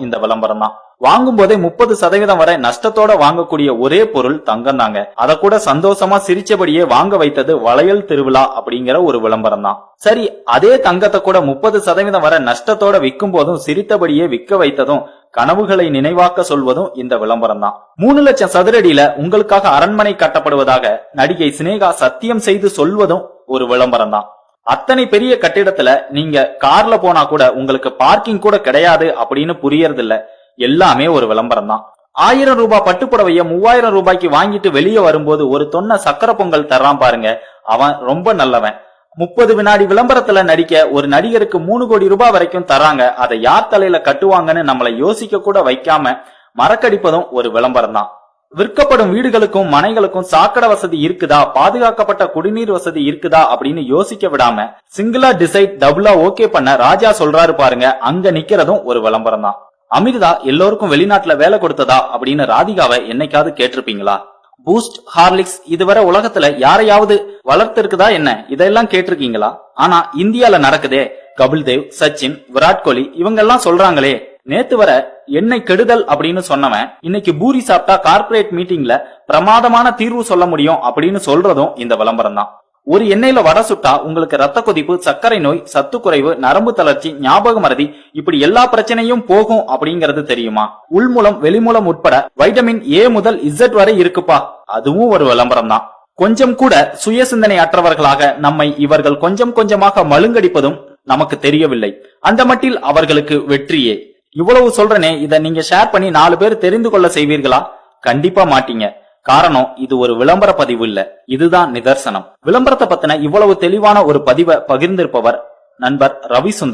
இந்த விளம்பரம் தான். வாங்கும் போதே 30% வரை நஷ்டத்தோட வாங்கக்கூடிய ஒரே பொருள் தங்கம் தாங்க. அத கூட சந்தோஷமா சிரிச்சபடியே வாங்க வைத்தது வளையல் திருவிழா அப்படிங்கிற ஒரு விளம்பரம் தான். சரி, அதே தங்கத்தை கூட 30% வரை நஷ்டத்தோட விற்கும் போதும் சிரித்தபடியே விற்க வைத்ததும் கனவுகளை நினைவாக்க சொல்வதும் இந்த விளம்பரம் தான். 3 லட்சம் சதுரடியில உங்களுக்காக அரண்மனை கட்டப்படுவதாக நடிகை சினேகா சத்தியம் செய்து சொல்வதும் ஒரு விளம்பரம் தான். அத்தனை பெரிய கட்டிடத்துல நீங்க கார்ல போனா கூட உங்களுக்கு பார்க்கிங் கூட கிடையாது அப்படின்னு புரியறது இல்ல. எல்லாமே ஒரு விளம்பரம் தான். 1000 ரூபாய் பட்டுப்புடவைய 3000 ரூபாய்க்கு வாங்கிட்டு வெளியே வரும்போது ஒரு தொன்ன சக்கரை பொங்கல் தர்றான் பாருங்க, அவன் ரொம்ப நல்லவன். 30 வினாடி விளம்பரத்துல நடிக்க ஒரு நடிகருக்கு 3 கோடி ரூபாய் வரைக்கும் தராங்க. அதை யார் தலையில கட்டுவாங்கன்னு நம்மளை யோசிக்க கூட வைக்காம மறக்கடிப்பதும் ஒரு விளம்பரம் தான். விற்கப்படும் வீடுகளுக்கும் மனைகளுக்கும் சாக்கடை வசதி இருக்குதா, பாதுகாக்கப்பட்ட குடிநீர் வசதி இருக்குதா அப்படின்னு யோசிக்க விடாம சிங்கிளா டிசைட் டபுளா ஓகே பண்ண ராஜா சொல்றாரு பாருங்க, அங்க நிக்கிறதும் ஒரு விளம்பரம் தான். அமிர்தா எல்லோருக்கும் வெளிநாட்டுல வேலை கொடுத்ததா அப்படின்னு ராதிகாவை என்னைக்காவது கேட்டிருப்பீங்களா? பூஸ்ட், ஹார்லிக்ஸ் இதுவரை உலகத்துல யாரையாவது வளர்த்து இருக்குதா என்ன, இதெல்லாம் கேட்டிருக்கீங்களா? ஆனா இந்தியால நடக்குதே. கபில்தேவ், சச்சின், விராட் கோலி இவங்க எல்லாம் சொல்றாங்களே. நேத்து வர எண்ணெய் கெடுதல் அப்படின்னு சொன்னவன் இன்னைக்கு பூரி சாப்பிட்டா கார்ப்பரேட் மீட்டிங்ல பிரமாதமான தீர்வு சொல்ல முடியும் அப்படின்னு சொல்றதும் இந்த விளம்பரம் தான். ஒரு எண்ணெயில வடை சுட்டா உங்களுக்கு ரத்த கொதிப்பு, சர்க்கரை நோய், சத்து குறைவு, நரம்பு தளர்ச்சி, ஞாபக மறதி இப்படி எல்லா பிரச்சனையும் போகும் அப்படிங்கறது தெரியுமா? உள்மூலம் வெளிமூலம் உட்பட வைட்டமின் ஏ முதல் இசட் வரை இருக்குப்பா, அதுவும் ஒரு விளம்பரம் தான். கொஞ்சம் கூட சுய சிந்தனை அற்றவர்களாக நம்மை இவர்கள் கொஞ்சம் கொஞ்சமாக மழுங்கடிப்பதும் நமக்கு தெரியவில்லை. அந்த மட்டில் அவர்களுக்கு வெற்றியே. இவ்வளவு சொல்றனே, இத நீங்க ஷேர் பண்ணி 4 பேர் தெரிந்து கொள்ள செய்வீர்களா? கண்டிப்பா மாட்டீங்க. காரணம், இது ஒரு விளம்பர பதிவு இல்ல, இதுதான் நிதர்சனம். விளம்பரத்தை பத்தின இவ்வளவு தெளிவான ஒரு பதிவை பகிர்ந்திருப்பவர் நண்பர் ரவி சுந்தர்.